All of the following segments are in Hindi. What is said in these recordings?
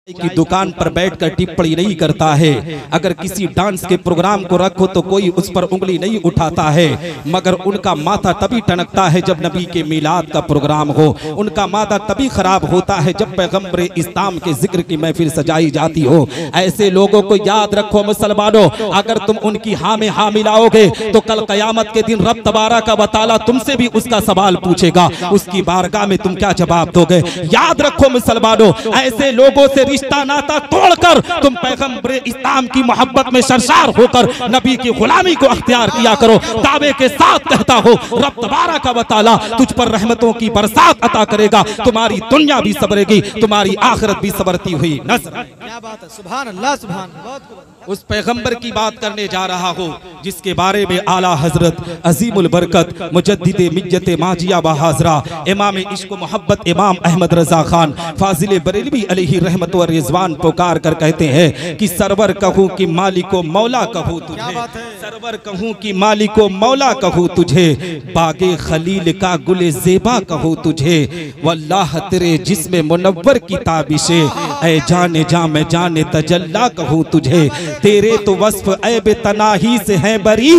की दुकान पर बैठकर टिप्पणी नहीं करता है। अगर किसी डांस के प्रोग्राम को रखो तो कोई उस पर उंगली नहीं उठाता है, मगर उनका माथा तभी टनकता है जब नबी के मिलाद का प्रोग्राम हो। उनका माथा तभी खराब होता है जब पैगंबर इस्लाम के जिक्र की महफिल सजाई जाती हो। ऐसे लोगों को याद रखो मुसलमानों, अगर तुम उनकी हाँ में हाँ मिलाओगे तो कल कयामत के दिन रब तबारक व तआला तुमसे भी उसका सवाल पूछेगा। उसकी बारगाह में तुम क्या जवाब दोगे? याद रखो मुसलमानों, ऐसे लोगों से रिश्ता नाता तोड़कर तुम पैगंबर इस्लाम की मोहब्बत में सरशार होकर नबी की गुलामी को अख्तियार किया करो। दावे के साथ कहता हो, रब तबारक व तआला तुझ पर रहमतों की बरसात अता करेगा। तुम्हारी दुनिया भी सबरेगी, तुम्हारी आखिरत भी सबरती हुई नजर। क्या बात है, सुभान अल्लाह, सुभान अल्लाह। उस पैगंबर की बात करने जा रहा हूँ जिसके बारे में आला हजरत अजीमुल बरकत मुजद्दिद मिज्जत माजिया बहाजरा इमाम इश्क मोहब्बत इमाम अहमद रजा खान फाजिल बरेलवी अलैहि रहमत व रिजवान पुकार कर कहते हैं कि सरवर कहूँ कि मालिको मौला कहूँ तुझे, सरवर कहूँ कि मालिको मौला कहूँ तुझे, बागे खलील का गुले जेबा कहूँ तुझे, वल्लाह तेरे जिस्म मुनव्वर की ताबिशे ऐ जाने जा मैं जाने तजल्ला कहूँ तुझे। तेरे तो वस्फ ऐब तनाही से है बरी,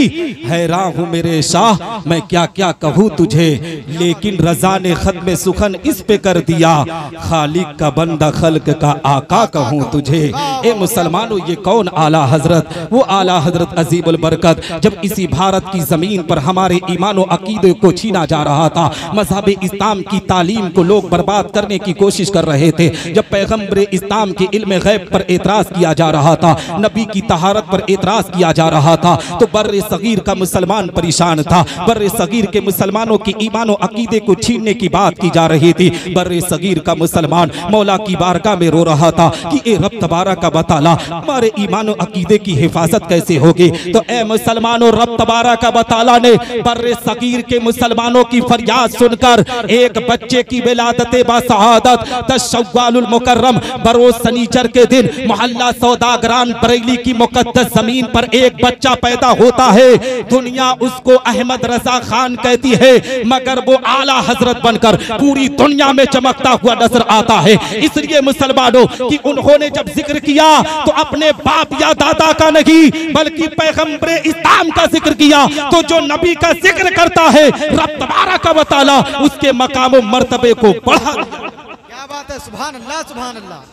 हैरान हूँ मेरे शाह मैं क्या क्या कहूँ तुझे। लेकिन रजा ने खत्म सुखन इस पे कर दिया, खालिक का बंदा खल्क का आका कहूँ तुझे। ए मुसलमानों, ये कौन आला हजरत? वो आला हजरत अजीमुल बरकत जब इसी भारत की जमीन पर हमारे ईमान और अकीदे को छीना जा रहा था, मजहब इस्लाम की तालीम को लोग बर्बाद करने की कोशिश कर रहे थे, जब पैगंबर इस्लाम के इल्म गैब पर एतराज किया जा रहा था, नबी की तहारत पर एतराज किया जा रहा था, तो बर्रे सगीर का मुसलमान परेशान था। बर्रे सगीर के मुसलमानों की ईमान और अकीदे को छीनने की बात की जा रही थी। बर्रे सगीर का मुसलमान मौला की बारगाह में रो रहा था कि ए रब तबारक व तआला हमारे ईमान और अकीदे की हिफाजत कैसे होगी। तो ए मुसलमानों, रब तबारक व तआला ने बर्रे सगीर के मुसलमानों की फरियाद सुनकर एक बच्चे की विलादत बासआदत 10 शव्वालुल मुकर्रम बरोज सनीचर के दिन मोहल्ला सौदागरान बरेली की मुकद्दस जमीन पर एक बच्चा पैदा होता है। दुनिया उसको अहमद रजा खान कहती है, मगर वो आला हजरत बनकर पूरी दुनिया में चमकता हुआ नजर आता है। इसलिए मुसलमानों कि उन्होंने जब जिक्र किया तो अपने बाप या दादा का नहीं बल्कि पैगंबर इस्लाम का जिक्र किया। तो जो नबी का जिक्र करता है, रब तबारक व तआला उसके मकाम और मर्तबे को बढ़ा। क्या बात है, सुभान अल्लाह, सुभान अल्लाह।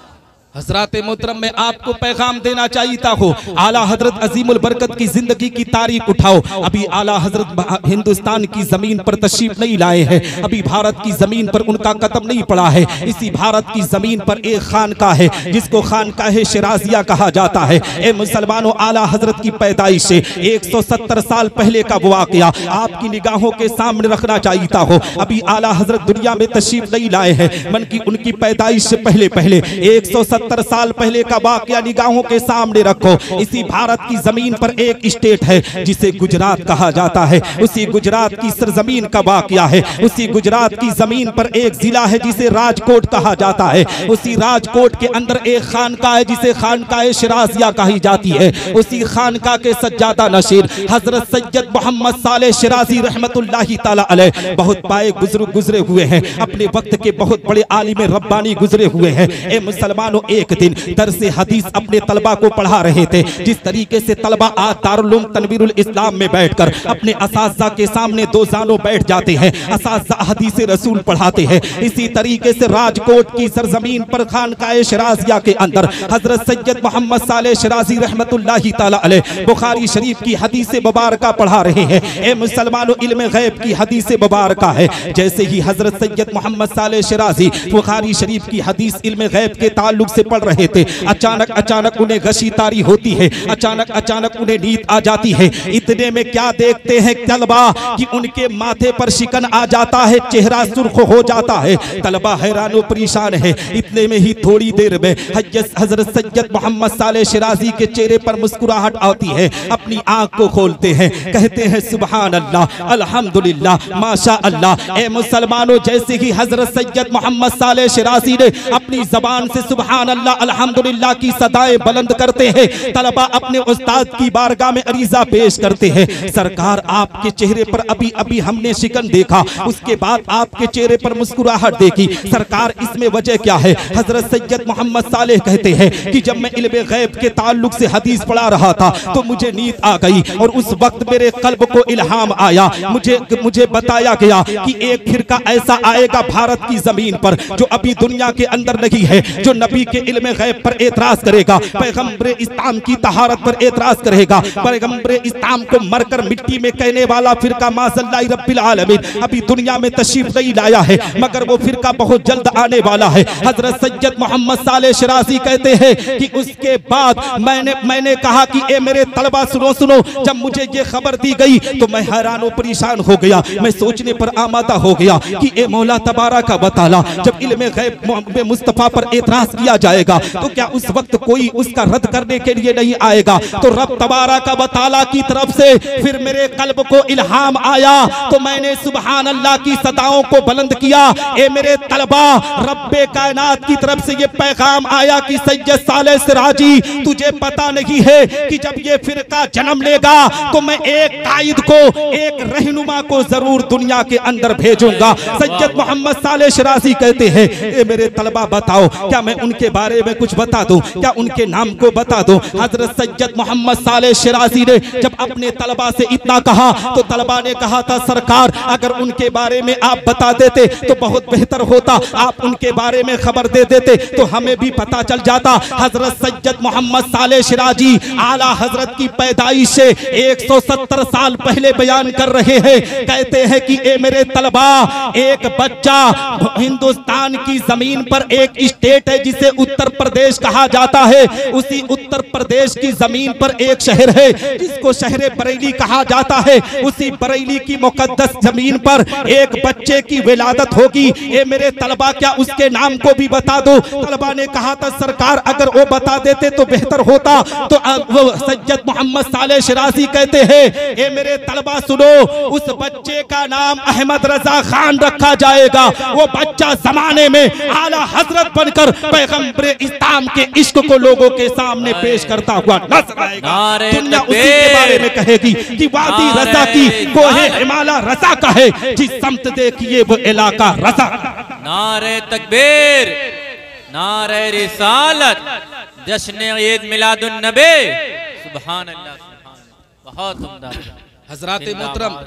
हजरात मोहतरम, मैं आपको पैगाम देना चाहता हूँ, आला हजरत अजीमुल बरकत की जिंदगी की तारीख उठाओ। अभी आला हजरत हिंदुस्तान की जमीन पर तशरीफ नहीं लाए हैं, अभी भारत की जमीन पर उनका कदम नहीं पड़ा है। इसी भारत की जमीन पर एक खानकाह है जिसको खानकाह शिराजिया कहा जाता है। ए मुसलमानों, आला हजरत की पैदाइश से 170 साल पहले का वाकया आपकी निगाहों के सामने रखना चाहता हो। अभी आला हजरत दुनिया में तशरीफ नहीं लाए हैं, मन की उनकी पैदाइश से पहले 170 साल पहले का वाकया निगाहों के सामने रखो। इसी भारत की जमीन पर एक स्टेट है जिसे गुजरात कहा जाता है। उसी गुजरात की सरजमीन का वाकया है। उसी गुजरात की जमीन पर एक जिला है जिसे राजकोट कहा जाता है। उसी राजकोट के अंदर एक खानकाह है जिसे खानकाह शिराजिया कही जाती है। उसी खानकाह के सज्जादा नशीर हजरत सैयद मोहम्मद सालेह शिराजी रहमतुल्लाहि ताला अलैह बहुत पाए बुजुर्ग गुजरे हुए हैं, अपने वक्त के बहुत बड़े आलिम रब्बानी गुजरे हुए हैं। ए मुसलमानों, एक दिन दरसे हदीस अपने तलबा को पढ़ा रहे थे। जिस तरीके से तलबा आज दारुल उलूम तनवीरुल इस्लाम में बैठकर अपने असातिज़ा के सामने दो जानों बैठ जाते हैं, असातिज़ा हदीस रसूल पढ़ाते हैं, इसी तरीके से राजकोट की सरजमीन पर खानकाह शिराजिया के अंदर हजरत सैयद मोहम्मद सालेह शिराजी रहमतुल्लाहि ताला अलैह बुखारी शरीफ की हदीस मुबारका पढ़ा रहे हैं। ए मुसलमानों, इल्म गैब की हदीस मुबारका है। जैसे ही हजरत सैयद मोहम्मद सालेह शिराजी बुखारी शरीफ की हदीस इल्म गैब के ताल्लुक से पढ़ रहे थे, अचानक उन्हें गशी तारी होती है, अचानक उन्हें नींद आ जाती है। इतने में क्या देखते हैं तलबा कि उनके माथे पर शिकन आ जाता है, चेहरा सुर्ख हो जाता है। तलबा हैरान परेशान है। इतने में ही थोड़ी देर में हजरत सैयद मोहम्मद सालेह शिराजी के चेहरे पर मुस्कुराहट आती है। अपनी आंख को खोलते हैं, कहते हैं सुभान अल्लाह, अल्हम्दुलिल्लाह, माशा अल्लाह। ए मुसलमानों, जैसे ही हजरत सैयद मोहम्मद सालेह शिराजी ने अपनी जबान से सुभान अल्लाह अल्हम्दुलिल्लाह की सदाएं बुलंद करते हैं। तलबा अपने उस्ताद की बारगाह में अरीजा पेश करते हैं। सरकार आपके चेहरे पर अभी अभी हमने शिकन देखा, उसके बाद आपके चेहरे पर मुस्कुराहट देखी। सरकार इसमें वजह क्या है? हजरत सैयद मोहम्मद सालेह कहते हैं कि जब मैं इल्मे गैब के ताल्लुक से हदीस पढ़ा रहा था तो मुझे नींद आ गई और उस वक्त मेरे कल्ब को इल्हाम आया। मुझे बताया गया कि एक फिरका ऐसा आएगा भारत की जमीन पर जो अभी दुनिया के अंदर नहीं है, जो नबी के इल्मे गैब पर एतराज करेगा, पैगंबर इस्लाम की तहारत पर एतराज करेगा, पैगंबर इस्लाम को मरकर मिट्टी में कहने वाला फिरका माज़ल्लाहि रब्बिल आलमीन अभी दुनिया में तशरीफ नहीं लाया है, मगर वो फिरका बहुत जल्द आने वाला है। हजरत सैयद मोहम्मद सालेह शिराज़ी कहते हैं कि उसके बाद मैंने कहा कि ए मेरे तलबा सुनो, जब मुझे ये खबर दी गई तो मैं हैरान और परेशान हो गया। मैं सोचने पर आमादा हो गया कि ए मौला तबारक व तआला जब इल्मे गैब मुस्तफा पर एतराज किया जाएगा तो क्या उस वक्त कोई उसका रद्द करने के लिए नहीं आएगा? तो रब तबारक व तआला की तरफ से फिर मेरे कल्ब को इल्हाम आया तो मैंने सुभान अल्लाह की सदाओं को बुलंद किया। ए मेरे तलबा, रब्बे कायनात की तरफ से ये पैगाम आया कि सैयद सालेह सिराजी तुझे पता नहीं है कि जब ये फिरका जन्म लेगा तो मैं एक कायद को, एक रहनुमा को जरूर दुनिया के अंदर भेजूंगा। सैयद मोहम्मद सालेह शिराज़ी कहते हैं ए मेरे तलबा बताओ क्या मैं उनके बारे में कुछ बता दूं, क्या उनके नाम को बता दूं? हजरत सैयद मोहम्मद सालेह शिराज़ी ने जब अपने तलबा से इतना कहा तो तलबा ने कहा था सरकार अगर उनके बारे में आप बता देते तो बहुत बेहतर होता, आप उनके बारे में खबर दे देते तो हमें भी पता चल जाता। हजरत सैयद मोहम्मद सालेह शिराज़ी आला हजरत की पैदाइश से 170 साल पहले बयान कर रहे हैं। कहते हैं कि ए मेरे तलबा, एक बच्चा हिंदुस्तान की जमीन पर एक स्टेट है जिसे उत्तर प्रदेश कहा जाता है, उसी उत्तर प्रदेश की जमीन पर एक शहर है जिसको शहर बरेली कहा जाता है। उसी बरेली की मुकद्दस जमीन पर एक बच्चे की विलादत होगी। ए मेरे तलबा क्या उसके नाम को भी बता दो? तलबा ने कहा था सरकार अगर वो बता देते तो बेहतर होता। तो वो सैयद मोहम्मद सालेह शिराज़ी कहते हैं ए मेरे तलबा सुनो, उस बच्चे का नाम अहमद रजा खान रखा जाएगा। वो बच्चा जमाने में आला हजरत बनकर पैगंबर इस्लाम के इश्क को लोगों के सामने पेश करता हुआ नजर आएगा। दुनिया उसी के बारे में कहेगी कि वादी रजा की कोहे हिमाला रजा का है, जिस समत देखिए वो इलाका रजा। नारे तकबीर, नारे रिसालत, जश्न ईद मिलादुन नबी। सुभान अल्लाह, बहुत उम्दा। हजरात मोहतरम,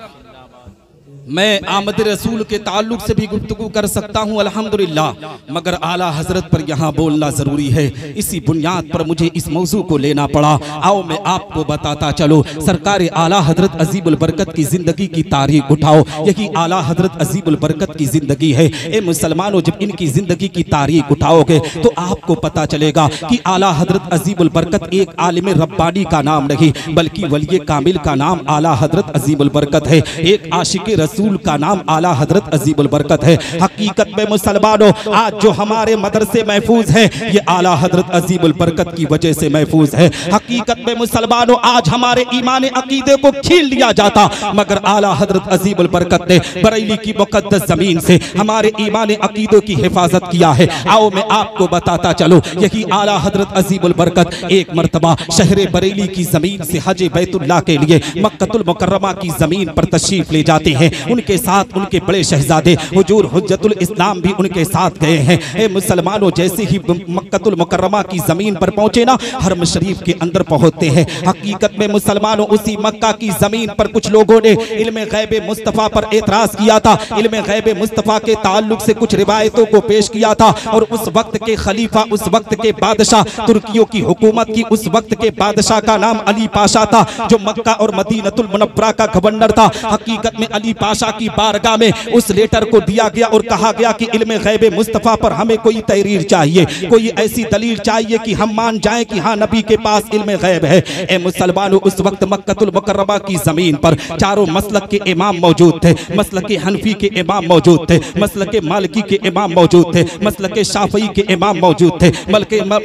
मैं आमद रसूल के ताल्लुक से भी गुफ्तगू कर सकता हूँ अल्हम्दुलिल्लाह, मगर आला हजरत पर यहाँ बोलना जरूरी है। इसी बुनियाद पर मुझे इस मौजू को लेना पड़ा। आओ मैं आपको बताता चलो। सरकार आला हजरत अजीबुल बरकत की जिंदगी की तारीख उठाओ, यही आला हजरत अजीबुल बरकत की जिंदगी है। ए मुसलमानों, जब इनकी जिंदगी की तारीख उठाओगे तो आपको पता चलेगा कि आला हजरत अजीबुल बरकत एक आलिम रब्बानी का नाम नहीं बल्कि वली कामिल का नाम आला हजरत अजीबुल बरकत है। एक आशिक रसूल का नाम आला हजरत अजीबुल बरकत है। हकीकत में मुसलमानों, आज जो हमारे मदरसे महफूज हैं ये आला हजरत अजीबुल बरकत की वजह से महफूज है। हकीकत में मुसलमानों, आज हमारे ईमान अकीदे को छीन लिया जाता मगर आला हजरत अजीबुल बरकत ने बरेली की मुकद्दस जमीन से हमारे ईमान अकीदों की हिफाजत किया है। आओ मैं आपको बताता चलो, यही आला हजरत अजीबुल बरकत एक मर्तबा शहर बरेली की जमीन से हज बैतुल्लाह के लिए मक्कतुल मुकर्रमा की जमीन पर तशरीफ ले जाते हैं। उनके साथ उनके बड़े शहजादे हुजूर हुज्जतुल इस्लाम भी उनके साथ गए हैं। ए मुसलमानों, जैसे ही मक्कतुल मुकर्रमा की जमीन पर पहुंचे ना, हरम शरीफ के अंदर पहुंचते हैं। हकीकत में मुसलमानों, उसी मक्का की जमीन पर कुछ लोगों ने इल्मे गैब मुस्तफा पर एतराज किया था। इल्मे गैब मुस्तफा के ताल्लुक से कुछ रिवायतों को पेश किया था और उस वक्त के खलीफा, उस वक्त के बादशाह, तुर्कियों की हुकूमत की उस वक्त के बादशाह का नाम अली पाशा था, जो मक्का और मदीनतुल मुनव्वरा का गवर्नर था। हकीकत में अली पाशा की बारगाह में उस लेटर को दिया गया और कहा गया कि इल्मे गैब मुस्तफा पर हमें कोई तहरीर चाहिए, कोई ऐसी दलील चाहिए कि हम मान जाएं कि हाँ नबी के पास इल्मे गैब है। ए मुसलमानों, उस वक्त मक्कतुल मुकर्रमा की जमीन पर चारों मसलक के इमाम मौजूद थे। मसलक हनफी के इमाम मौजूद थे, मसलक मालिकी के इमाम मौजूद थे, मसलक शाफई के इमाम मौजूद थे,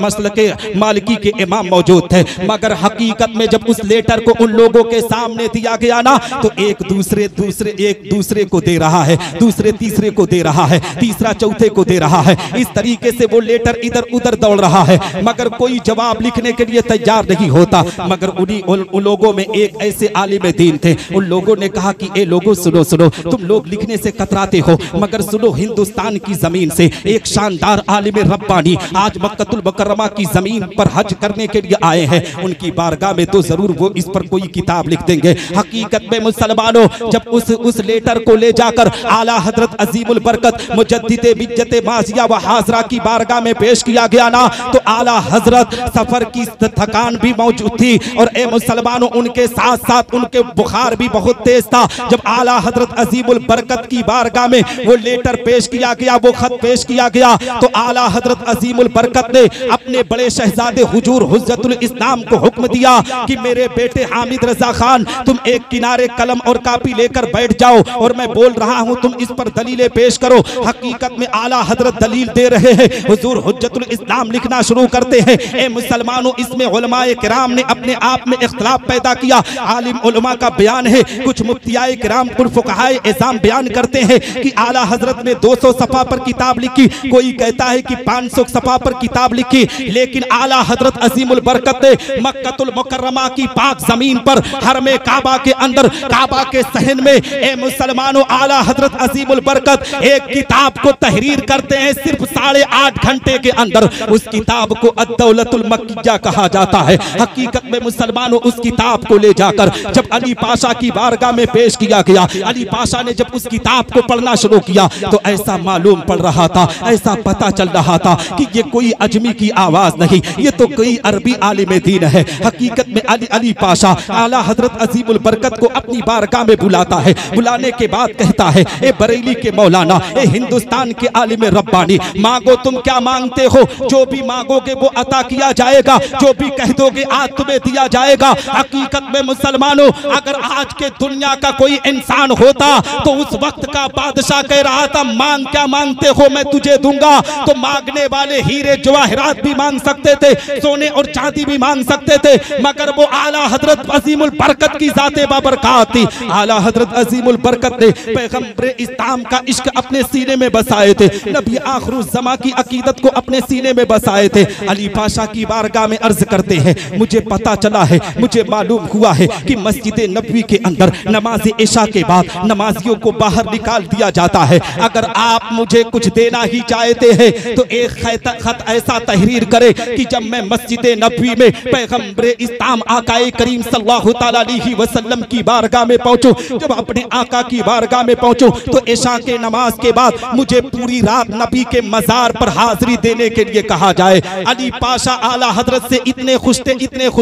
मसलक मालिकी के इमाम मौजूद थे। मगर हकीकत में जब उस लेटर को उन लोगों के सामने दिया गया ना, तो एक एक दूसरे को दे रहा है, दूसरे तीसरे को दे रहा है, तीसरा चौथे को दे रहा है। इस तरीके से वो लेटर इधर उधर दौड़ रहा है, मगर कोई जवाब लिखने के लिए तैयार नहीं होता। मगर उन लोगों में एक ऐसे आलिम दीन थे, उन लोगों ने कहा कि ए लोगों सुनो सुनो, तुम लोग लिखने से कतराते हो, मगर सुनो, हिंदुस्तान की जमीन से एक शानदार आलिम रब्बानी आज मक्कतुल मुकर्रमा की जमीन पर हज करने के लिए आए हैं, उनकी बारगाह में तो जरूर वो इस पर कोई किताब लिख देंगे। हकीकत में मुसलमानों, जब उस लेटर को ले जाकर आला हजरत अजीमुल बरकत मुजद्दिदे बिज्जते माजिया व हाजरा की बारगाह में पेश किया गया ना, तो आला हजरत सफर की थकान भी मौजूद थी और ए मुसलमानों, उनके साथ साथ उनके बुखार भी बहुत तेज था। जब आला हजरत अजीमुल बरकत की बारगाह में वो लेटर पेश किया गया, वो खत पेश किया गया, तो आला हजरत अजीमुल बरकत ने अपने बड़े शहजादे हुजूर हुज्जतुल इस्लाम को हुक्म दिया कि मेरे बेटे हामिद रजा खान, तुम एक किनारे कलम और कापी लेकर बैठ जाओ और मैं बोल रहा हूं, तुम इस पर दलीलें पेश करो। हकीकत में आला हजरत दलील दे रहे हैं, हुजूर हुज्जतुल इस्लाम लिखना शुरू करते हैं। ए मुसलमानों, इसमें उलमाए किराम ने अपने आप में इख्तिलाफ पैदा किया। आलिम उलमा का बयान है, कुछ मुफ्तियाए किराम फुक़हाए इज़ाम बयान करते हैं कि आला हजरत ने 200 सफ़ा पर किताब लिखी, कोई कहता है कि 500 सफ़ा पर किताब लिखी, लेकिन आला हजरत अजीमुल बरकत ने मक्कतुल मुकर्रमा की पाक जमीन पर हरमे काबा के अंदर, काबा के सहन में, ए मुसलमानों, आला हजरत अजीमुल बरकत एक किताब को तहरीर करते हैं सिर्फ 8.5 घंटे के अंदर। उस किताब को अद-दौलतुल मक्किया कहा जाता है। हकीकत में मुसलमानों, उस किताब को ले जाकर जब अली पाशा की बारगाह में पेश किया गया, अली पाशा ने जब उस किताब को पढ़ना शुरू किया तो ऐसा मालूम पड़ रहा था, ऐसा पता चल रहा था कि ये कोई अजमी की आवाज नहीं, ये तो कोई अरबी आलिम दीन है। हकीकत में अली पाशा आला हजरत अजीमुल बरकत को अपनी बारगाह में बुलाता है। बुलाने के बाद कहता है, ए बरेली के मौलाना, ए हिंदुस्तान के आलिम रब्बानी, मांगो, तुम क्या मांगते हो? जो भी मांगोगे वो अता किया जाएगा, जो भी कह दोगे आज तुम्हें दिया जाएगा। हकीकत में मुसलमानों, अगर आज के दुनिया का कोई इंसान होता तो उस वक्त का बादशाह कह रहा था, मांग, क्या मांगते हो, मैं तुझे दूंगा। तो मांगने वाले हीरे जवाहरात भी मांग सकते थे, सोने और चांदी भी मांग सकते थे, मगर वो आला हजरत अजीमुल बरकत की जाते बाबरकत थी। आला हजरत अजीमुल बरकत ने पैगंबर इस्लाम का इश्क अपने सीने में बसाए थे, नबी आखिरुज़्ज़मा की अकीदत को अपने सीने में बसाए थे। अली पाशा की बारगाह में अर्ज करते हैं, मुझे पता चला है, मुझे मालूम हुआ है कि मस्जिद नबवी के अंदर नमाज इशा के बाद नमाजियों को बाहर निकाल दिया जाता है। अगर आप मुझे कुछ देना ही चाहते हैं तो एक खत ऐसा तहरीर करे कि जब मैं मस्जिद नबवी में पैगंबर इस्लाम आकाए करीम सल्लल्लाहु तआला अलैहि वसल्लम की बारगाह में पहुंचूं, जब अपने आका की बारगाह में पहुंचूं तो इशा के नमाज के बाद मुझे पूरी रात नबी के मजार पर हाजिरी देने के लिए कहा जाए। अली पाशा आला हजरत से इतने खुश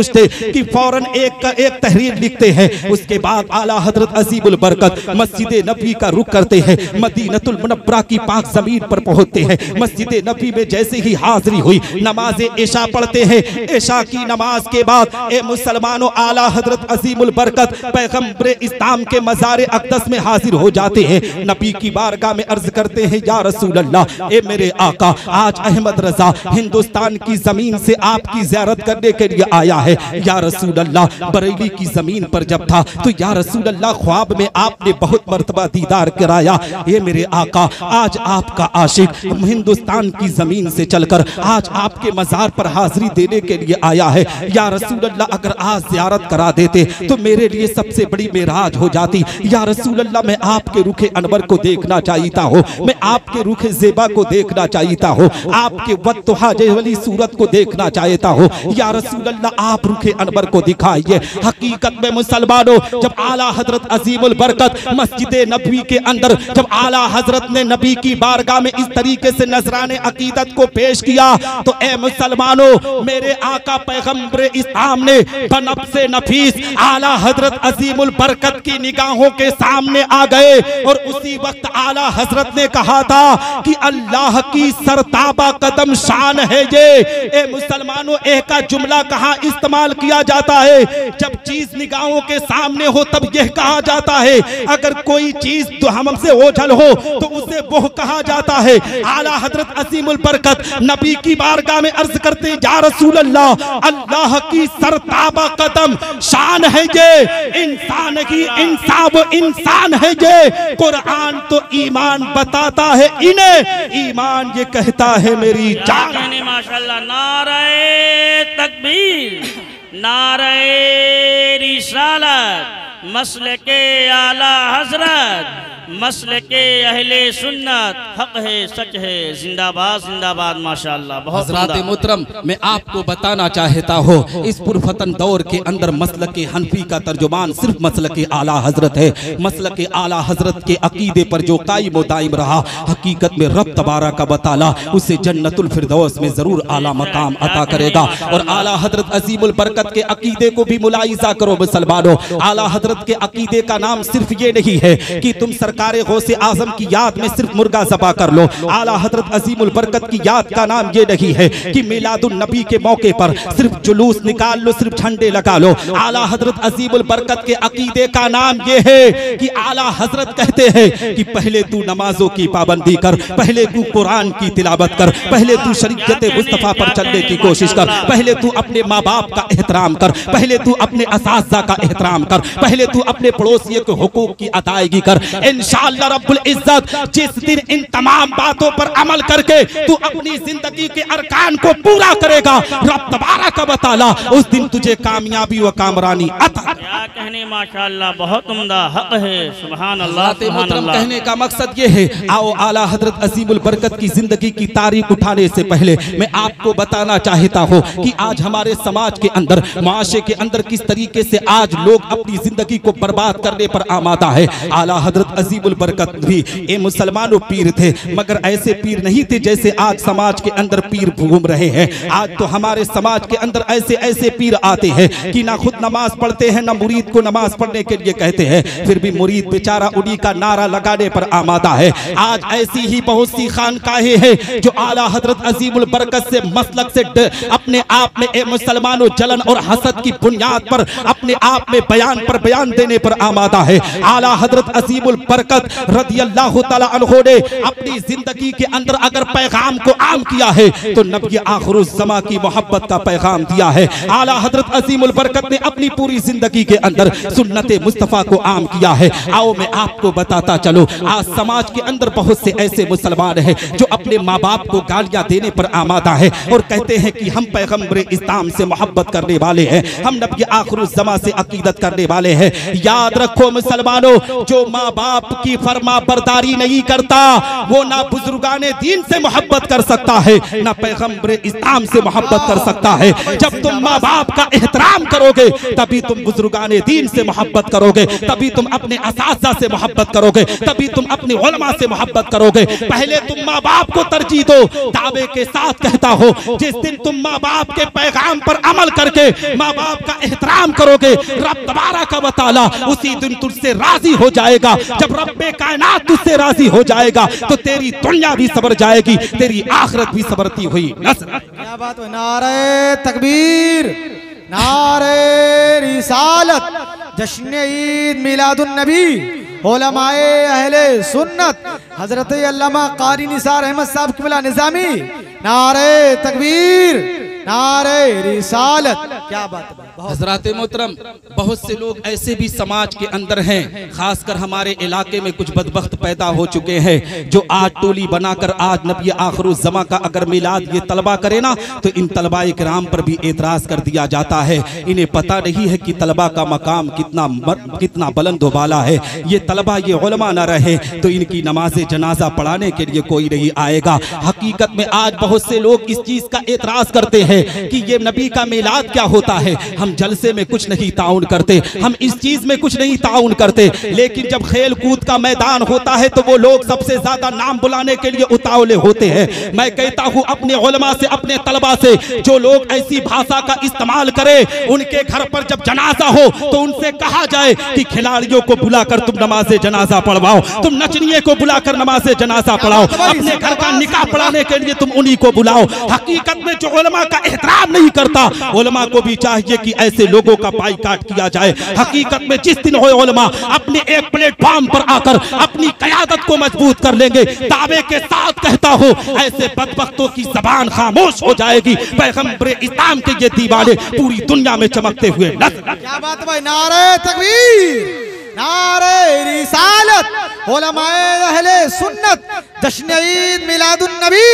थे कि फौरन एक तहरीर लिखते हैं। उसके बाद आला हजरत अजीमुल बरकत मस्जिद नबवी का रुख करते हैं, मदीनतुल मुनव्वरा की पाक जमीन पर पहुंचते हैं। मस्जिद नबवी में जैसे ही हाजिरी हुई, नमाज इशा पढ़ते हैं। इशा की नमाज के बाद ए मुसलमानों, आला हजरत अजीमुल बरकत पैगंबर इस्लाम के मजार अक़दस में हाजिर हो जाते हैं। नबी की बारगाह में अर्ज करते हैं, या रसूल अल्लाह, ए मेरे आका, आज अहमद रजा हिंदुस्तान की जमीन से आपकी ज़ियारत करने के लिए आया है। या रसूल अल्लाह, बरेली की जमीन पर जब था तो या रसूल अल्लाह, ख्वाब में आपने बहुत मर्तबा दीदार कराया। ये मेरे आका, आज आपका आशिक हिंदुस्तान की जमीन से चलकर आज आपके मजार पर हाजिरी देने के लिए आया है। या रसूल अल्लाह, अगर आज ज़ियारत करा देते तो मेरे लिए सबसे बड़ी मेराज हो जाती। या रसूल अल्लाह, मैं आपके रुखे अनवर को देखना चाहता हूँ, मैं आपके रुखे ज़ेबा को देखना चाहता हूँ, आपके वत्तुहा जैसी सूरत को देखना चाहता हूँ। या रसूल अल्लाह, आप रुखे अनवर को दिखाइए। हकीकत में मुसलमानों, जब आला हजरत अजीमुल बरकत मस्जिद नबवी के अंदर, जब आला हजरत ने नबी की बारगाह में इस तरीके से नजराने अकीदत को पेश किया तो ए मुसलमानों, मेरे आका पैगंबर इस्लाम ने बनब से नफीस आला हजरत अजीमुल बरकत की निगाहों के सामने आ गए और उसी वक्त आला हजरत ने कहा था कि अल्लाह की सरताबा कदम शान है ये। ए मुसलमानों, एक का जुमला कहाँ इस्तेमाल किया जाता है? जब चीज निगाहों के सामने हो तब यह कहा जाता है, अगर कोई चीज तो हमसे ओझल हो तो उसे वो कहा जाता है। आला हजरत अजीमुल बरकत नबी की बारगाह में अर्ज करते, या रसूल अल्लाह, अल्लाह की सरताबा कदम शान है ये। इंसान की इंसान है ये, कुरान तो ईमान बताता है इन्हें, ईमान ये कहता है मेरी जान। माशाअल्लाह, नारे तकबीर, नारे रिसालत, मसलके आला हजरत, मसलके अहले सुन्नत, हक है सच है, जिंदाबाद जिंदाबाद। माशाअल्लाह, बहुत हज़रात मोहतरम, मैं आपको बताना चाहता हूँ इस पुरफतन दौर के अंदर मसलके हनफी का तर्जुमान सिर्फ मसलके आला हजरत है। मसलके आला हजरत के अकीदे पर जो कायम व दायम रहा, हकीकत में रब तबारक व तआला उसे जन्नतुल फिरदौस में जरूर आला मकाम अता करेगा। और आला हजरत अजीमुल बरकत के अकीदे को भी मुलाहिजा करो मुसलमानों। आला हजरत के अकीदे का नाम सिर्फ ये नहीं है कि तुम सरकारे गौसे आजम की याद में सिर्फ मुर्गा ज़बा कर लो। आला हजरत अजीमुल बरकत की याद का नाम ये नहीं है कि मिलादुन नबी के मौके पर सिर्फ जुलूस निकाल लो, सिर्फ झंडे लगा लो। आला हजरत अजीमुल बरकत के अकीदे का नाम ये है कि आला हजरत कहते हैं कि पहले तू नमाजों की पाबंदी कर, पहले तू कुरान की तिलावत कर, पहले तू शरीयत मुस्तफा पर चलने की कोशिश कर, पहले तू अपने माँ बाप का एहतराम कर, पहले तू अपने असातिज़ा का एहतराम कर, पहले तू अपने पड़ोसियों के हुकूक की अदायगी कर। इंशाअल्लाह रब्बुल इज्जत जिस दिन इन तमाम बातों पर अमल करके तू अपनी जिंदगी के अरकान को पूरा करेगा, रब तबारक व तआला उस दिन तुझे कामयाबी व कामरानी अता। क्या कहने, माशाअल्लाह, बहुत उम्दा, हक है, सुभान अल्लाह सुभान अल्लाह। कहने का मकसद ये है, आओ आला हजरत अजीमुल बरकत की जिंदगी की तारीख उठाने से पहले मैं आपको बताना चाहता हूँ कि आज हमारे समाज के अंदर, माशरे के अंदर किस तरीके से आज लोग अपनी जिंदगी को बर्बाद करने पर आमादा है। आला हजरत अजीमुल बरकत भी ये मुसलमानों पीर थे, मगर ऐसे पीर नहीं थे जैसे आज समाज के अंदर पीर घूम रहे हैं। आज तो हमारे समाज के अंदर ऐसे ऐसे पीर आते हैं कि ना खुद नमाज पढ़ते हैं, ना मुरीद को नमाज पढ़ने के लिए कहते हैं, फिर भी मुरीद बेचारा उन्हीं का नारा लगाने पर आमादा है। आज ऐसी ही बहुत सी खानकाहें हैं जो आला हजरत अजीमुल बरकत से मसलक से अपने आप में ए मुसलमानों जलन और हसद की बुनियाद पर अपने आप में बयान देने पर आमादा है। आला हजरत अजीमुल बरकत रदियल्लाहु ताला अन्हु ने अपनी जिंदगी के अंदर अगर पैगाम को आम किया है तो नबी आखिरुज़्ज़मा की मोहब्बत का पैगाम दिया है। आला हजरत अजीमुल बरकत ने अपनी पूरी जिंदगी के अंदर सुन्नत मुस्तफ़ा को आम किया है। आओ मैं आपको बताता चलो, आज समाज के अंदर बहुत से ऐसे मुसलमान हैं जो अपने माँ बाप को गालियां देने पर आमादा है और कहते हैं कि हम पैगम्बर इस्लाम से मोहब्बत करने वाले हैं, हम नबी आखिरुज़्ज़मा से अकीदत करने वाले हैं। याद रखो मुसलमानों, जो माँ बाप की फरमा बरदारी नहीं करता वो ना बुजुर्गाने दीन से मोहब्बत कर सकता है, ना पैगम्बर इस्लाम से मोहब्बत कर सकता है। जब तुम माँ बाप का एहतराम करोगे तभी तुम बुजुर्गाने दीन से मोहब्बत करोगे, तभी तुम अपने असातिज़ा से मोहब्बत करोगे, तभी तुम अपने उलमा से मोहब्बत करोगे। पहले तुम माँ बाप को तरजीह दो। दावे के साथ कहता हो, जिस दिन तुम माँ बाप के पैगाम पर अमल करके माँ बाप का एहतराम करोगे, रब तबारक व तआला उसी दिन तुझसे राजी हो जाएगा। जब रब्बे कायनात तुझसे राजी हो जाएगा तो तेरी दुनिया भी सबर जाएगी, तेरी आखिरत भी सबरती हुई नज़र। क्या बात है, नारे तकबीर, नारे रिसालत, जश्न ईद मिलादुन नबी, उलमाए अहले सुन्नत, हजरत अल्लामा कारी निसार अहमद साहब क़िबला निज़ामी, नारे तकबीर, नारे रिसालत। क्या बात है हज़रात मोहतरम, बहुत से लोग ऐसे भी समाज के अंदर हैं, खासकर हमारे इलाके में कुछ बदबख्त पैदा हो चुके हैं जो आज टोली बनाकर आज नबी आखिरुज़्ज़मा का अगर मिलाद ये तलबा करे ना तो इन तलबाए किराम पर भी एतराज़ कर दिया जाता है। इन्हें पता नहीं है कि तलबा का मकाम कितना बुलंद व बाला है। ये तलबा ये उलमा ना रहे तो इनकी नमाज जनाजा पढ़ाने के लिए कोई नहीं आएगा। हकीकत में आज बहुत से लोग इस चीज़ का एतराज़ करते हैं कि ये नबी का मिलाद क्या होता है, हम जलसे में कुछ नहीं ताउन करते, हम इस चीज में कुछ नहीं ताउन करते। लेकिन जब खेल कूद का मैदान होता है तो वो लोग सबसे ज्यादा नाम बुलाने के लिए उतावले होते हैं। मैं कहता हूं अपने उलमा से, अपने तलबा से, जो लोग ऐसी भाषा का इस्तेमाल करे उनके घर पर जब जनाजा हो तो उनसे कहा जाए कि खिलाड़ियों को बुलाकर तुम नमाज जनाजा पढ़वाओ, तुम नचनिए को बुलाकर नमाज जनाजा पढ़ाओ, अपने घर का निकाह पढ़ाने के लिए तुम उन्हीं को बुलाओ। हकीकत में जो उलमा का एहतराम नहीं करता, उलमा को भी चाहिए कि ऐसे लोगों का बाइकाट किया जाए। हकीकत में जिस दिन हो उलमा अपने एक प्लेटफॉर्म पर आकर अपनी क़यादत को मजबूत कर लेंगे, दावे के साथ कहता हूँ ऐसे बदबख्तों की ज़बान खामोश हो जाएगी। पैगम्बर इस्लाम के ये दीवाने पूरी दुनिया में चमकते हुए नज़र। क्या बात भाई, नारे तकबीर, नारे रिसालत उलमाए अहले सुन्नत जश्न ईद मिलादुन नबी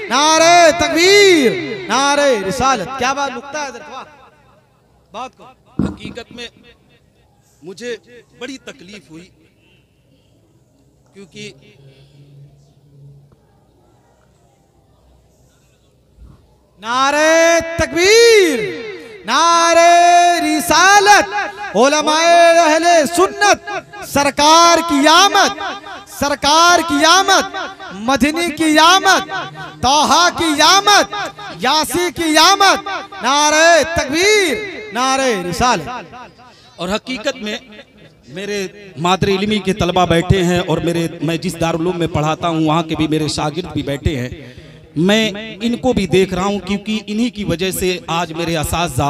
नारे तकबीर नारे रिसालत। क्या बात नुक्ता है बात को। हकीकत में मुझे बड़ी तकलीफ हुई क्योंकि नारे तकबीर नारे रिसालत उलमाए अहले सुन्नत सरकार की आमद सरकार की आमद मदनी की आमद तौहा की आमद यासी की आमद नारे तकबीर नारे रिसालत। और हकीकत में मेरे मादरे इल्मी के तलबा बैठे हैं और मैं जिस दारुल उलूम में पढ़ाता हूँ वहाँ के भी मेरे शागिर्द भी बैठे हैं। मैं इनको भी देख रहा हूँ क्योंकि इन्हीं की वजह से आज मेरे असाज़ा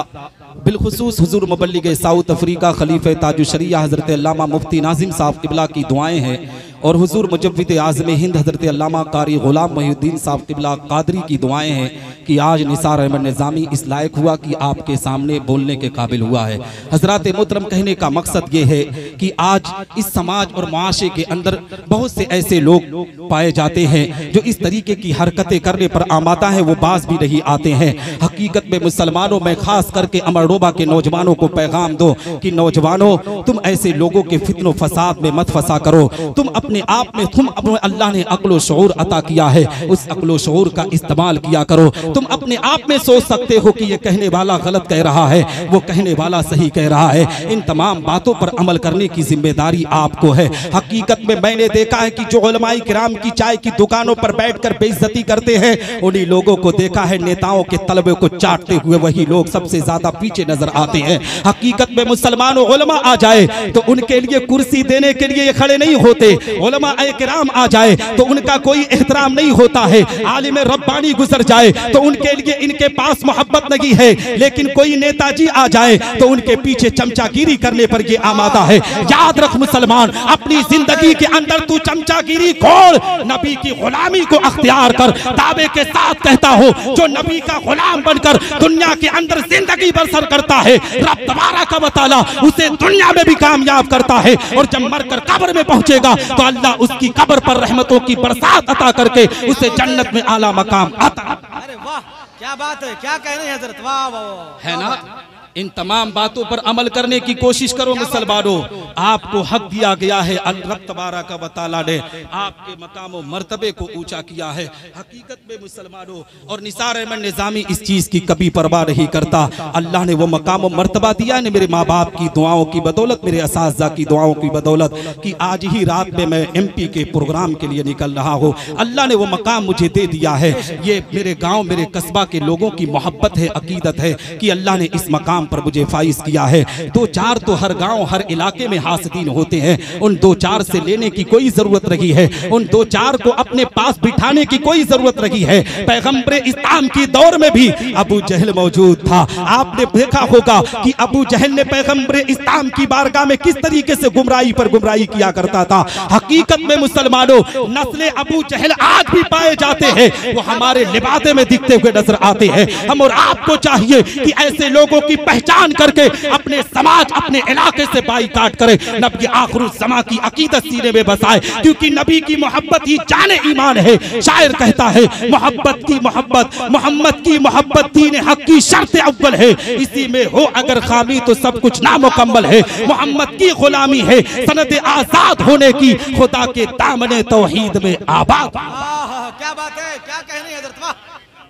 बिलखुसूस हुजूर मुबल्लिग साउथ अफ्रीका खलीफे ताजुश शरिया हज़रत अल्लामा मुफ्ती नाज़िम साहब क़िबला की दुआएं हैं और हुजूर मुजव्विद आज़म हिंद हज़रत अल्लामा कारी ग़ुलाम मोहिउद्दीन साहब क़िबला क़ादरी की दुआएं हैं कि आज निसार अहमद निज़ामी इस लायक हुआ कि आपके सामने बोलने के काबिल हुआ है। हज़रात मोहतरम, कहने का मकसद ये है कि आज इस समाज और मुआशरे के अंदर बहुत से ऐसे लोग पाए जाते हैं जो इस तरीके की हरकतें करने पर आमादा है, वो बाज भी नहीं आते हैं। हकीकत में मुसलमानों में खास करके अमरडोबा के नौजवानों को पैगाम दो कि नौजवानों, तुम ऐसे लोगों के फित्नो फसाद में मत फंसा करो। तुम अपने आप में अपने अल्लाह ने अक्ल व शऊर अता किया है, उस अक्ल व शऊर का इस्तेमाल किया करो। तुम अपने आप में सोच सकते हो कि ये कहने वाला गलत कह रहा है, वो कहने वाला सही कह रहा है। इन तमाम बातों पर अमल करने की जिम्मेदारी आपको है। हकीकत में मैंने देखा है कि जो उलमाए किराम की चाय की दुकानों पर बैठकर बेइज्जती करते हैं, उन्हीं लोगों को देखा है नेताओं के तलबे को चाटते हुए वही लोग सबसे ज्यादा पीछे नजर आते हैं। हकीकत में मुसलमान उलमा आ जाए तो उनके लिए कुर्सी देने के लिए ये खड़े नहीं होते। उलमाए किराम आ जाए तो उनका कोई एहतराम नहीं होता है। आलिम रब्बानी गुजर जाए तो उनके लिए इनके पास मोहब्बत नहीं है, लेकिन कोई नेताजी आ जाए तो उनके पीछे चमचागिरी करने पर ये आमादा है। याद रख मुसलमान, अपनी जिंदगी के अंदर तू चमचागिरी छोड़, नबी की गुलामी को अख्तियार कर। दावे के साथ कहता हो, जो नबी का गुलाम बनकर दुनिया के अंदर जिंदगी बसर करता है, रब तबारक व तआला उसे दुनिया में भी कामयाब करता है और जब मरकर कब्र में पहुंचेगा तो अल्लाह उसकी कब्र पर रहमतों की बरसात अता करके उसे जन्नत में आला मकाम अता। अरे वाह, क्या बात है, क्या कह रहे हैं हजरत, वाह वाह है ना। इन तमाम बातों पर अमल करने की कोशिश करो मुसलमानों। आपको हक दिया गया है, रब तबारक व तआला ने आपके मकाम व मर्तबे को ऊंचा किया है। हकीकत में मुसलमानों, और निसार अहमद निज़ामी इस चीज की कभी परवाह नहीं करता। अल्लाह ने वो मकाम व मर्तबा दिया है मेरे माँ बाप की दुआओं की बदौलत, मेरे असाज़ा की दुआओं की बदौलत, कि आज ही रात में मैं MP के प्रोग्राम के लिए निकल रहा हूँ। अल्लाह ने वो मकाम मुझे दे दिया है। ये मेरे गाँव मेरे कस्बा के लोगों की मोहब्बत है, अकीदत है कि अल्लाह ने इस मकाम पर मुझे फाइज किया है। दो चार तो हर गांव हर इलाके में हासिदीन होते हैं, उन दो चार से लेने की कोई जरूरत नहीं है, उन दो चार को अपने पास बिठाने की कोई जरूरत नहीं है। पैगंबर इस्लाम की दौर में भी अबू जहल मौजूद था। आपने देखा होगा कि अबू जहल ने पैगंबर इस्लाम की बारगाह में किस तरीके से गुमराही पर गुमराही किया करता था। हकीकत में मुसलमानों, नस्ले अबू जहल आज भी पाए जाते हैं, वो हमारे लिबादे में दिखते हुए नजर आते हैं। हम और आपको चाहिए कि ऐसे लोगों की पहचान करके अपने समाज अपने इलाके से बाईकाट करे, नबी आखिर ज़मा की अकीदत सीने में बसाए, क्योंकि नबी की मोहब्बत ही जाने ईमान है। शायर कहता है, मोहब्बत की मोहब्बत मोहम्मद की मोहब्बत दीन हक की शर्त अव्वल है, इसी में हो अगर खामी तो सब कुछ नामुकम्मल है। मोहम्मद की गुलामी है सनद आजाद होने की, खुदा के दामने तौहीद में आबाद। क्या बात है, क्या कहने हजरत, वाह।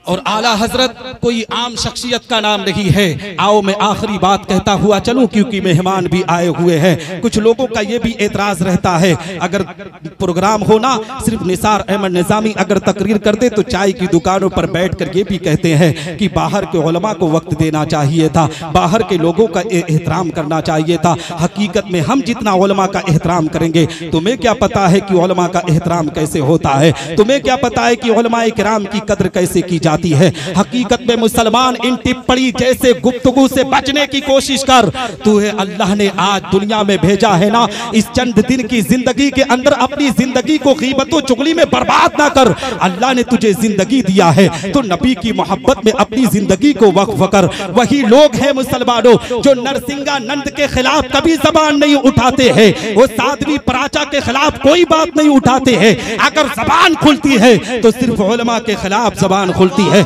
और आला हजरत कोई आम शख्सियत का नाम नहीं है। आओ मैं आखिरी बात कहता हुआ चलूं, क्योंकि मेहमान भी आए हुए हैं। कुछ लोगों का ये भी एतराज रहता है, अगर प्रोग्राम हो ना सिर्फ निसार अहमद निज़ामी अगर तकरीर करते तो चाय की दुकानों पर बैठकर ये भी कहते हैं कि बाहर के उलमा को वक्त देना चाहिए था, बाहर के लोगों का एहतराम करना चाहिए था। हकीकत में हम जितना उलमा का एहतराम करेंगे, तुम्हें क्या पता है कि उलमा का एहतराम कैसे होता है, तुम्हें क्या पता है कि उलमाए किराम की कद्र कैसे की जाती है। हकीकत में मुसलमान इन टिप्पणी जैसे गुफ्तगू से बचने की कोशिश कर। तुहे अल्लाह ने आज दुनिया में भेजा है ना, इस चंद दिन की जिंदगी के अंदर अपनी जिंदगी को गीबत व चुगली में बर्बाद ना कर। अल्लाह ने तुझे जिंदगी दिया है तो नबी की मोहब्बत में अपनी जिंदगी को वक्फ कर। वही लोग हैं मुसलमानों जो नरसिंहानंद के खिलाफ कभी जबान नहीं उठाते हैं, वो साध्वी पराचा के खिलाफ कोई बात नहीं उठाते हैं। अगर जबान खुलती है तो सिर्फ उलमा के खिलाफ जबान खुलती है,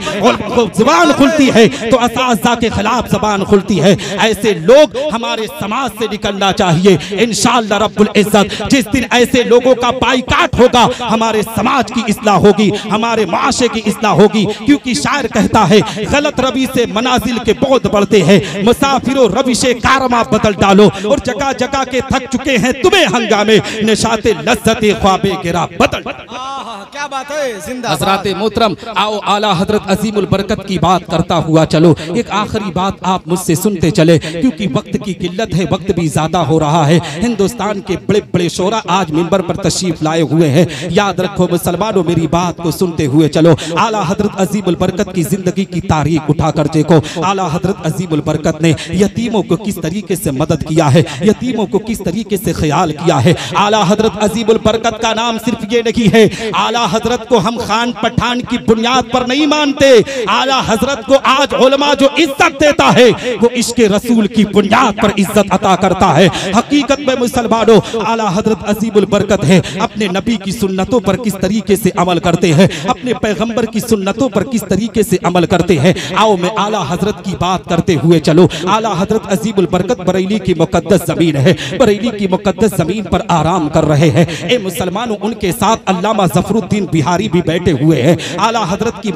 जबान खुलती है तो असातिज़ा के खिलाफ जबान खुलती है। ऐसे लोग हमारे समाज से निकलना चाहिए। इंशाअल्लाह रब्बुल इज्जत जिस दिन ऐसे लोगों का बाइकाट होगा, हमारे समाज की इस्लाह होगी, हमारे माशरे की इस्लाह होगी। क्योंकि शायर कहता है गलत रवि से मनाजिल के बहुत बढ़ते हैं, मुसाफिरों रविशे कारमा बदल डालो। और जगह जगह के थक चुके हैं तुम्हें हंगामे, निशाते लज्जते ख्वाबे गिरा बदल। क्या बात है, जिंदा हज़रात मोहतरम, आओ आला हजरत अजीमुल बरकत की बात करता हुआ चलो। एक आखिरी बात आप मुझसे सुनते चले, क्योंकि वक्त की किल्लत है, वक्त भी ज्यादा हो रहा है। हिंदुस्तान के बड़े बड़े शोरा आज मिंबर पर तशरीफ लाए हुए हैं। याद रखो मुसलमानों, मेरी बात को सुनते हुए चलो। आला हजरत अजीमुल बरकत की जिंदगी की तारीख उठाकर देखो। आला हजरत अजीमुल बरकत ने यतीमों को किस तरीके से मदद किया है, यतीमों को किस तरीके से ख्याल किया है। आला हजरत अजीमुल बरकत का नाम सिर्फ ये नहीं है, आला हजरत को हम खान पठान की बुनियाद पर नहीं मानते। आला हजरत को आज उलमा जो इज्जत देता है वो इश्क़े रसूल की बुनियाद पर इज्जत अता करता है। हकीकत में मुसलमानों, आला हजरत अजीमुल बरकत है अपने नबी की सुन्नतों पर किस तरीके से अमल करते हैं, अपने पैगंबर की सुन्नतों पर किस तरीके से अमल करते हैं। आओ मैं आला हजरत की बात करते हुए चलो। आला हजरत अजीमुल बरकत बरेली की मुकद्दस जमीन है, बरेली की मुकद्दस जमीन पर आराम कर रहे हैं। ए मुसलमानों, उनके साथ अल्लामा ज़फरुद्दीन बिहारी भी बैठे हुए हैं। आला हजरत की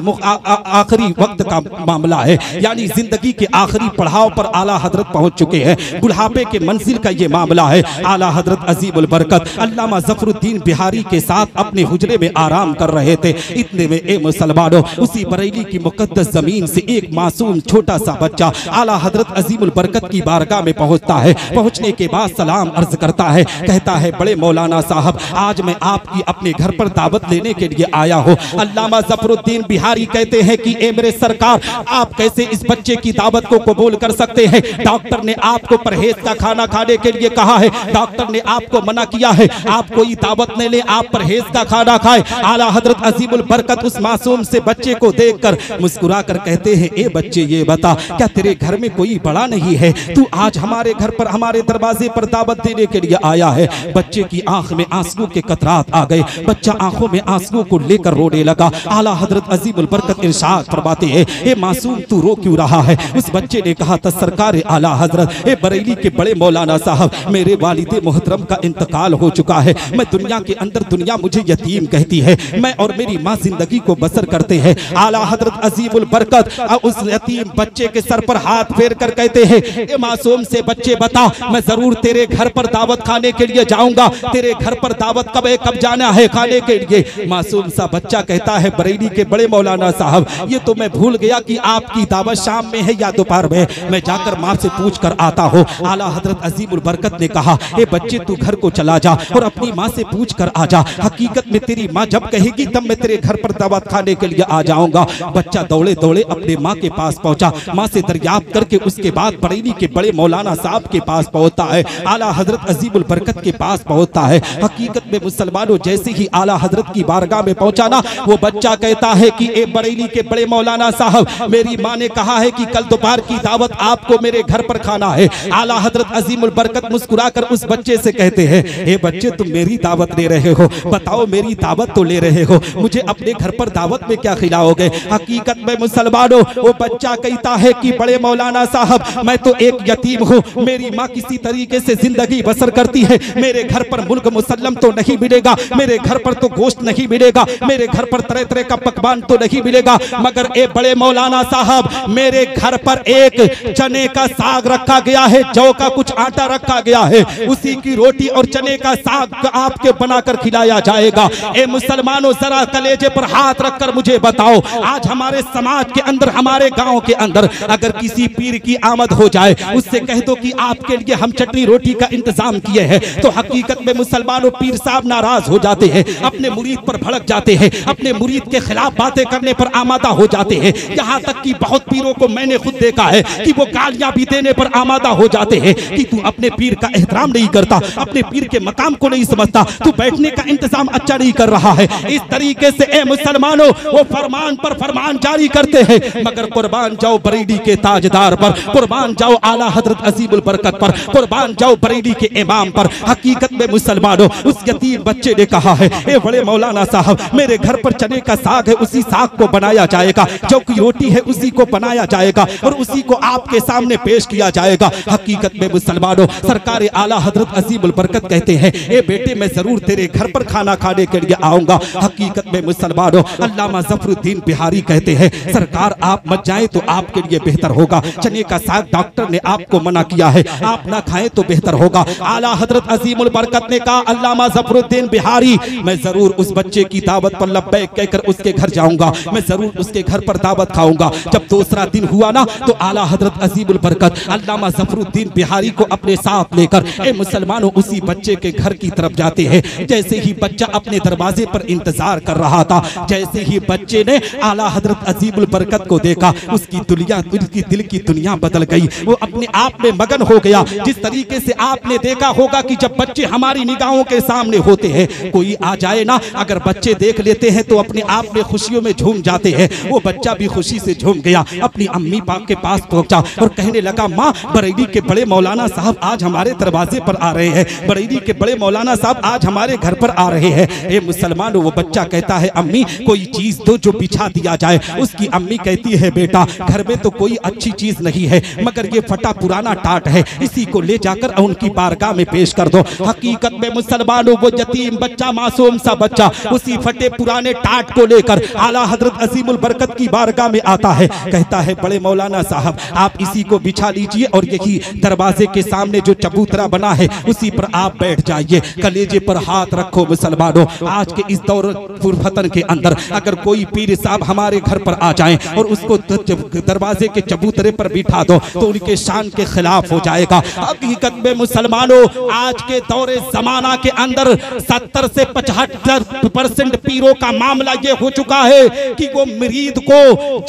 आखिरी वक्त का मामला है, यानी जिंदगी के आखिरी पड़ाव पर आला हजरत पहुंच चुके हैं। बुढ़ापे के मंजिल का ये मामला है। आला हजरत अजीमुल बरकत अल्लामा ज़फरुद्दीन बिहारी के साथ अपने हुजरे में आराम कर रहे थे। इतने में ए मुसलमानों, उसी बरेली की मुकद्दस जमीन से एक मासूम छोटा सा बच्चा आला हजरत अजीमुल बरकत की बारगाह में पहुंचता है। पहुंचने के बाद सलाम अर्ज करता है, कहता है बड़े मौलाना साहब, आज मैं आपकी अपने घर पर दावत लेने के लिए आया हूँ। अल्लामा ज़फरुद्दीन बिहारी कहते हैं कि ए मेरे सरकार, आप कैसे इस बच्चे की दावत को कबूल कर सकते हैं? डॉक्टर ने आपको परहेज का खाना खाने के लिए कहा है, डॉक्टर ने आपको मना किया है, आप कोई दावत नहीं ले, आप परहेज का खाना खाए। आला हजरत अजीमुल बरकत उस मासूम से बच्चे को देखकर मुस्कुरा कर कहते हैं, ए बच्चे ये बता, क्या तेरे घर में कोई बड़ा नहीं है? तू आज हमारे घर पर, हमारे दरवाजे पर दावत देने के लिए आया है। बच्चे की आंख में आंसू के कतरात आ गए, बच्चा आंखों में आंसू को लेकर रोने लगा। आला हजरत अजीमुल बरकत इरशाद फरमाते हैं, ए मासूम तू रो क्यों रहा है? उस बच्चे ने कहा, सरकार आला हजरत, ए बरेली के बड़े मौलाना साहब, मेरे वालिद मोहतरम का इंतकाल हो चुका है। मैं दुनिया के अंदर, दुनिया मुझे यतीम कहती है, मैं और मेरी माँ जिंदगी को बसर करते हैं। आला हजरत अजीमुल बरकत उस यतीम बच्चे के सर पर हाथ फेर कर कहते हैं, ए मासूम से बच्चे बता, मैं जरूर तेरे घर पर दावत खाने के लिए जाऊंगा। तेरे घर पर दावत कब जाना है खाने के लिए? मासूम सा बच्चा कहता है, बरेली के बड़े मौलाना साहब, ये तो मैं भूल गया कि आपकी दावत शाम में है या दोपहर में, मैं जाकर माँ से पूछ कर आता हूँ। आला हजरत अजीमुल बरकत ने कहा, ए बच्चे तू घर को चला जा और अपनी माँ से पूछ कर आ जा। हकीकत में तेरी माँ जब कहेगी तब मैं तेरे घर पर दावत खाने के लिए आ जाऊंगा। बच्चा दौड़े दौड़े अपने माँ के पास पहुंचा, माँ से दरियाफ्त करके उसके बाद बरेली के बड़े मौलाना साहब के पास पहुंचता है, आला हजरत अजीमुल बरकत के पास पहुंचता है। हकीकत में मुसलमानों, जैसे ही आला हजरत की बारगाह में पहुंचा ना, वो बच्चा कहता है कि ए बरेली के बड़े मौलाना साहब, मेरी माँ ने कहा है कि कल दोपहर की दावत आपको मेरे घर पर खाना है। आला हजरत अजीमुल बरकत मुस्कुराकर उस बच्चे से कहते हैं, ए बच्चे तुम मेरी दावत ले रहे हो, बताओ मेरी दावत तो ले रहे हो, मुझे अपने घर पर दावत में क्या खिलाओगे? हकीकत में मुसलमानों, वो बच्चा कहता है कि बड़े मौलाना साहब, मैं तो एक यतीम हूँ, मेरी माँ किसी तरीके से जिंदगी बसर करती है, मेरे घर पर मुल्क मुसल्लम तो नहीं मिलेगा, मेरे घर पर तो गोश्त नहीं मिलेगा, मेरे घर पर तरह तरह का पकवान तो नहीं मिलेगा, मगर ए बड़े मौलाना साहब, मेरे घर पर एक चने का साग रखा गया है, जौ का कुछ आटा रखा गया है, उसी की रोटी और चने का साग आपके बनाकर खिलाया जाएगा। ए मुसलमानों, जरा कलेजे पर हाथ रखकर मुझे बताओ, आज हमारे समाज के अंदर, हमारे गांव के अंदर अगर किसी पीर की आमद हो जाए, उससे कह दो कि आपके लिए हम चटनी रोटी का इंतजाम किए हैं, तो हकीकत में मुसलमानों, पीर साहब नाराज हो जाते हैं, अपने मुरीद पर भड़क जाते हैं, अपने मुरीद के खिलाफ बातें करने पर आमादा हो जाते हैं। यहाँ तक कि बहुत पीरों को मैंने खुद देखा है कि वो गालियां भी देने पर आमादा हो जाते हैं कि तू अपने पीर का एहतराम नहीं करता, अपने पीर के मकाम को नहीं समझता, तू बैठने का इंतजाम अच्छा नहीं कर रहा है। इस तरीके से ए मुसलमानों वो फरमान पर फरमान जारी करते हैं, मगर कुर्बान जाओ बरेली के ताजदार पर, कुर्बान जाओ आला हजरत अजीमुल बरकत पर, कुर्बान जाओ बरेली के इमाम पर। हकीकत में मुसलमानों उस यतीम बच्चे ने कहा है, ए बड़े मौलाना साहब मेरे घर पर चने का साग है, उसी साग को बनाया जाएगा, जो की रोटी है उसी को बनाया जाएगा और उसी को आपके सामने पेश किया जाएगा। हकीकत में मुसलमानों सरकार आला हजरत अजीमुल बरकत कहते हैं, ए बेटे मैं जरूर तेरे घर पर खाना खाने के लिए आऊंगा। हकीकत में मुसलमानों अल्लामा ज़फरुद्दीन बिहारी कहते हैं, सरकार आप मत जाएं तो आपके लिए बेहतर होगा। चने का साग डॉक्टर ने आपको मना किया है, आप ना खाएं तो बेहतर होगा। आला हजरत अजीमुल बरकत ने कहा, अल्लामा ज़फरुद्दीन बिहारी मैं जरूर उस बच्चे की दावत पर लब्बैक कहकर उसके घर जाऊंगा, मैं जरूर उसके घर पर दावत खाऊंगा। जब दूसरा दिन हुआ ना तो आला हजरत अजीमुल बरकत अल्लामा ज़फरुद्दीन बिहारी को अपने साथ लेकर ए मुसलमानों उसी बच्चे के घर की तरफ जाते हैं। जैसे ही बच्चा अपने दरवाजे पर इंतजार कर रहा था, जैसे ही बच्चे ने आला हजरत अजीमुल बरकत को देखा, उसकी दिल की दुनिया बदल गई। वो अपने आप में मगन हो गया। जिस तरीके से आपने देखा होगा कि जब बच्चे हमारी निगाहों के सामने होते हैं, कोई आ जाए ना, अगर बच्चे देख लेते हैं तो अपने आप में खुशियों में झूम जाते हैं। वो बच्चा भी खुशी से झूम गया, अपनी अम्मी पाक के पास पहुंचा और कहने लगा, माँ बरेली के बड़े मौलाना साहब आज हमारे दरवाजे पर आ रहे हैं, बरेली के बड़े मौलाना साहब आज हमारे घर पर आ रहे हैं। ए मुसलमानों वो बच्चा कहता है, अम्मी कोई चीज दो जो बिछा दिया जाए। उसकी अम्मी कहती है, बेटा घर में तो कोई अच्छी चीज नहीं है, मगर ये फटा पुराना टाट है, इसी को ले जाकर उनकी बारगाह में पेश कर दो। हकीकत में मुसलमानों वो यतीम बच्चा, मासूम सा बच्चा उसी फटे पुराने टाट को लेकर आला हजरत अजीमुल बरकत की बारगाह में आता है। कहता है, बड़े मौलाना साहब आप इसी को बिछा लीजिए और यही दरवाजे के सामने जो चबूतरा बना है उसी पर आप बैठ जाइए, कलेजे पर हाथ रखो। मुसलमानों आज के इस दौर फुरफतन के अंदर अगर कोई पीर साहब हमारे घर पर आ जाएं और उसको दरवाजे के चबूतरे पर बिठा दो तो उनके शान के खिलाफ हो जाएगा। हकीकत में मुसलमानों आज के दौरे जमाना के अंदर 70 से 75% पीरों का मामला ये हो चुका है कि वो मुरीद को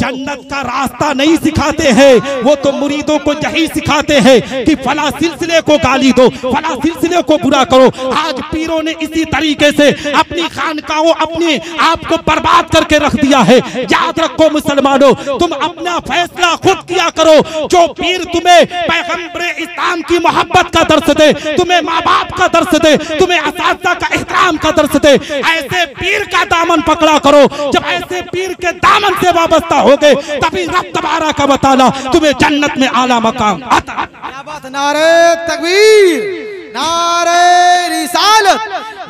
जन्नत का रास्ता नहीं सिखाते हैं, वो तो मुरीदों को यही सिखाते हैं कि फला सिलसिले को गाली दो, फला सिलसिले को बुरा करो। आज पीरों ने इसी तरीके से अपनी खानकाहों अपने आप को बर्बाद करके रख दिया है। याद रखो मुसलमानों, तुम अपना फैसला खुद किया करो। जो पीर तुम्हें पैगंबर इस्लाम की मोहब्बत का दर्श दे, तुम्हें माँ बाप का दर्श दे, तुम्हें असातिज़ा का एहतराम का दर्श दे, ऐसे पीर का दामन पकड़ा करो। जब ऐसे पीर के दामन से वाबस्ता हो गए तभी रब तबारक व तआला तुम्हें जन्नत में आला मकाम अता। क्या बात, नारे तकबीर, नारे रिसालत,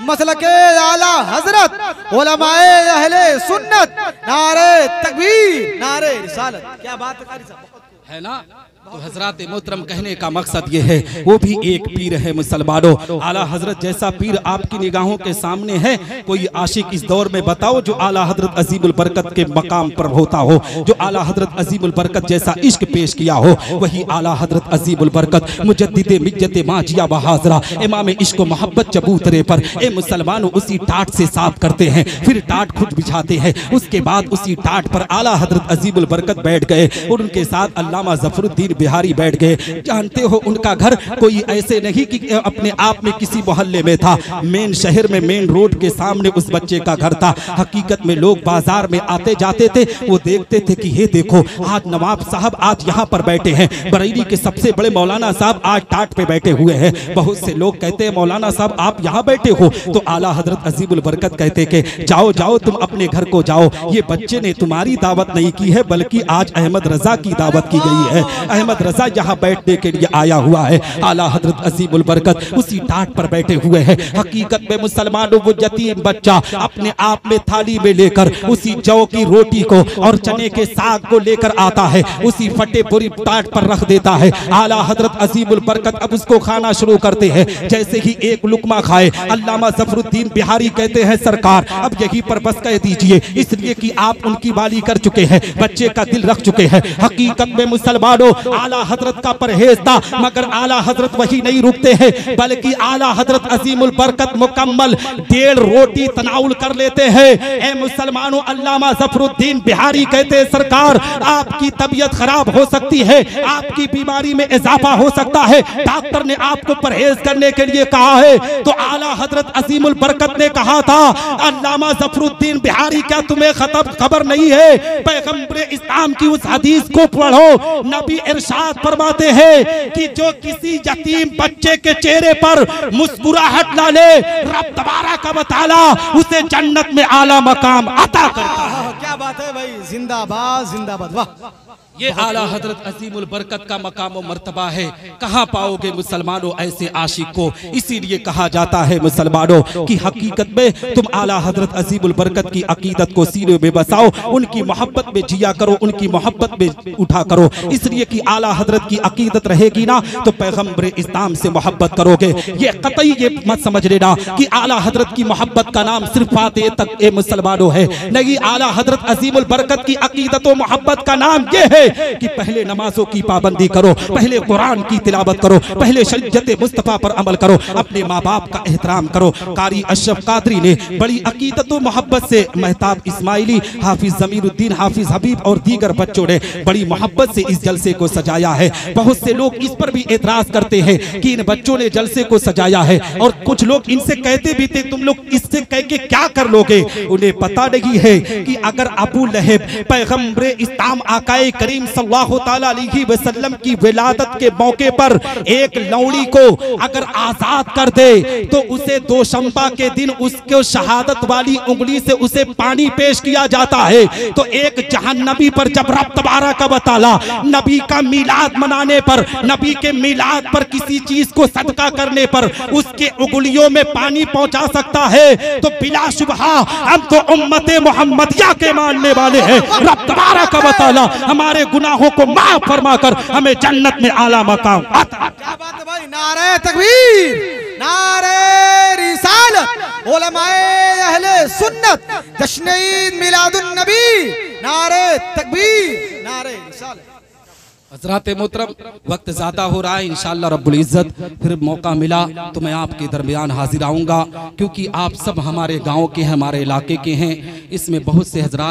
मसलके आला हजरत उलमाए अहले सुन्नत, नारे तकबीर, नारे रिसालत। क्या बात है कारी साहब, है ना। तो हजरत मोहतरम कहने का मकसद ये है, वो भी एक पीर है मुसलमानों। आला हजरत जैसा पीर आपकी निगाहों के सामने है, कोई आशिक इस दौर में बताओ जो आला हजरत अजीमुल बरकत के मकाम पर होता हो, जो आला हजरत अजीमुल बरकत जैसा इश्क पेश किया हो। वही आला हजरत अजीमुल बरकत मुजद्दिदे मिज्जते माजिया बहाजरा इमाम इश्क व मोहब्बत चबूतरे पर ए मुसलमानों उसी टाट से साफ करते हैं, फिर टाट खुद बिछाते हैं। उसके बाद उसी टाट पर आला हजरत अजीमुल बरकत बैठ गए और उनके साथ अल्लामा ज़फरुद्दीन बिहारी बैठ गए। जानते हो उनका घर कोई ऐसे नहीं कि अपने आप में किसी मोहल्ले में था, मेन शहर में मेन रोड के सामने उस बच्चे का घर था। हकीकत में लोग बाजार में आते जाते थे, वो देखते थे कि ये देखो आज नवाब साहब आज यहाँ पर बैठे हैं, बरेली के सबसे बड़े मौलाना साहब आज टाट पे बैठे हुए हैं। बहुत से लोग कहते हैं मौलाना साहब आप यहाँ बैठे हो, तो आला हजरत अजीमुल बरकत कहते कि जाओ जाओ तुम अपने घर को जाओ, ये बच्चे ने तुम्हारी दावत नहीं की है बल्कि आज अहमद रजा की दावत की गई है। अहमद रजा यहाँ बैठने के लिए आया हुआ है। आला हजरत अजीमुल बरकत उसी टाट पर बैठे हुए हैं। हकीकत में मुसलमानों वो यतीम बच्चा अपने आप में थाली में लेकर उसी जौ की रोटी को और चने के साग को लेकर आता है, उसी फटे पूरी टाट पर रख देता है। आला हजरत अजीमुल बरकत अब उसको खाना शुरू करते हैं। जैसे ही एक लुकमा खाए अल्लामा ज़फरुद्दीन बिहारी कहते हैं सरकार अब यहीं पर बस कह दीजिए, इसलिए कि आप उनकी वाली कर चुके हैं, बच्चे का दिल रख चुके हैं। हकीकत में मुसलमानों आला हजरत का परहेज था, मगर आला हजरत वही नहीं रुकते हैं, बल्कि आला हजरत अजीमुल बरकत मुकम्मल 1.5 रोटी तनाउल कर लेते हैं। ए मुसलमानों, अल्लामा ज़फरुद्दीन बिहारी कहते हैं, सरकार आपकी तबीयत खराब हो सकती है, आपकी बीमारी में इजाफा हो सकता है, डॉक्टर ने आपको परहेज करने के लिए कहा है, तो आला हजरत अजीमुल बरकत ने कहा था, अल्लामा ज़फरुद्दीन बिहारी क्या तुम्हें खबर नहीं है? पैगंबर इस्लाम की उस हदीस को पढ़ो, नबी इरशाद फरमाते हैं कि जो किसी यतीम बच्चे के चेहरे पर मुस्कुराहट डाले, रब तबारक व तआला उसे जन्नत में आला मकाम अता करता है। क्या बात है भाई, जिंदाबाद जिंदाबाद, वाह। ये आला हजरत अजीमुल बरकत का मकाम और मर्तबा है। कहाँ पाओगे मुसलमानों ऐसे आशिक को? इसीलिए कहा जाता है मुसलमानों कि हकीकत में तुम आला हजरत अजीमुल बरकत की अकीदत को सीने में बसाओ, उनकी मोहब्बत में जिया करो, उनकी मोहब्बत में उठा करो। इसलिए कि आला हजरत की अकीदत रहेगी ना तो पैगंबर इस्लाम से मोहब्बत करोगे। ये कतई ये मत समझ लेना कि आला हजरत की मोहब्बत का नाम सिर्फ फातिह तक ए मुसलमानों है, नहीं। आला हजरत अजीमुल बरकत की अकीदत और मोहब्बत का नाम ये है कि पहले नमाजों की पाबंदी करो, पहले कुरान की तिलावत करो, पहले शरीयत मुस्तफा पर अमल करो, अपने माँ बाप का एहतराम करो। कारी अशरफ कादरी ने बड़ी अकीदत और मोहब्बत से, महताब इस्माइली, हाफिज जमीरुद्दीन, हाफिज हबीब और दीगर बच्चों ने बड़ी मोहब्बत से इस जलसे को सजाया है। बहुत से लोग इस पर भी एतराज करते हैं कि इन बच्चों ने जलसे को सजाया है, और कुछ लोग इनसे कहते भी थे तुम लोग इससे कह के क्या कर लोगे? उन्हें पता नहीं है कि अगर अबू लहब पैगंबर इस्लाम आकाए करीम सल्लल्लाहु ताला अलैहि वसल्लम की विलादत के मौके पर एक लौड़ी को अगर आजाद कर दे तो उसे दोशंबा के दिन उसके शहादत वाली उंगली से उसे पानी पेश किया जाता है। तो एक जहन्नमी पर जब रब तबारक व तआला नबी का मिलाद मनाने पर, नबी के मिलाद पर किसी चीज को सदका करने पर उसके उंगलियों में पानी पहुंचा सकता है, तो बिला शुबहा हम तो उम्मते मोहम्मदिया के मानने वाले हैं। रब तबारक व तआला हमारे गुनाहों को माफ फरमाकर हमें जन्नत में आला मकाम। क्या बात है भाई, नारे तकबीर, नारे रिसालत, उलमाए अहले सुन्नत, जश्न ईद मिलादुन नबी, नारे तकबीर, नारे रिसालत। हज़रात मोहतरम, वक्त ज़्यादा हो रहा है, इंशाअल्लाह रब्बुल इज़्ज़त फिर मौका मिला तो मैं आपके दरमियान हाजिर आऊँगा, क्योंकि आप सब हमारे गाँव के हैं, हमारे इलाके के हैं। इसमें बहुत से हज़रात